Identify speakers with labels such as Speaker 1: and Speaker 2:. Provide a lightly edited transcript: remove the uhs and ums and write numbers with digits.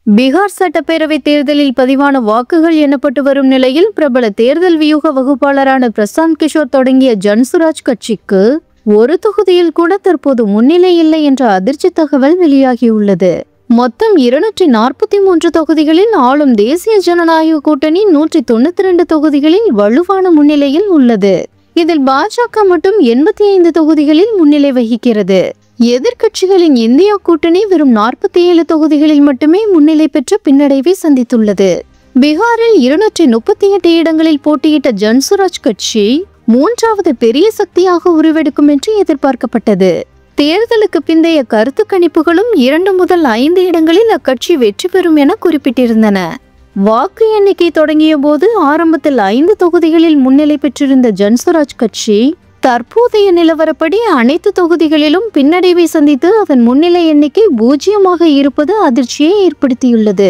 Speaker 1: பீகார் சட்டப்பேரவை தேர்தலில் பதிவான வாக்குகள் எண்ணப்பட்டு வரும் நிலையில் பிரபல தேர்தல் வியூக வகுப்பாளரான பிரசாந்த் கிஷோர் தொடங்கிய ஜன்சுராஜ் கட்சிக்கு ஒரு தொகுதியில் கூட தற்போது முன்னிலை இல்லை என்ற அதிர்ச்சி தகவல் வெளியாகியுள்ளது. மொத்தம் 243 தொகுதிகளில் ஆளும் தேசிய ஜனநாயக கூட்டணி 192 தொகுதிகளில் வலுவான முன்னிலையில் உள்ளது. இதில் பாஜக மட்டும் 85 தொகுதிகளில் முன்னிலை வகிக்கிறது. எதிர்க்கட்சிகளின் இந்தியா கூட்டணி வெறும் 47 தொகுதிகளில் மட்டுமே முன்னிலை பெற்று பின்னடைவை சந்தித்துள்ளது. பீகாரில் 238 இடங்களில் போட்டியிட்ட ஜன்சுராஜ் கட்சி 3வது பெரிய சக்தியாக உருவெடுக்கும் என்று எதிர்பார்க்கப்பட்டது. தேர்தலுக்கு பிந்தைய கருத்து கணிப்புகளும் 2 முதல் 5 இடங்களில் அக்கட்சி வெற்றி பெறும் என குறிப்பிட்டிருந்தன. வாக்கு எண்ணிக்கை தொடங்கிய போது ஆரம்பத்தில் 5 தொகுதிகளில் முன்னிலை பெற்றிருந்த ஜன்சுராஜ் கட்சி தற்போதைய நிலவரப்படி அனைத்து தொகுதிகளிலும் பின்னடைவை சந்தித்து அதன் முன்னிலை எண்ணிக்கை 0 இருப்பது அதிர்ச்சியை ஏற்படுத்தியுள்ளது.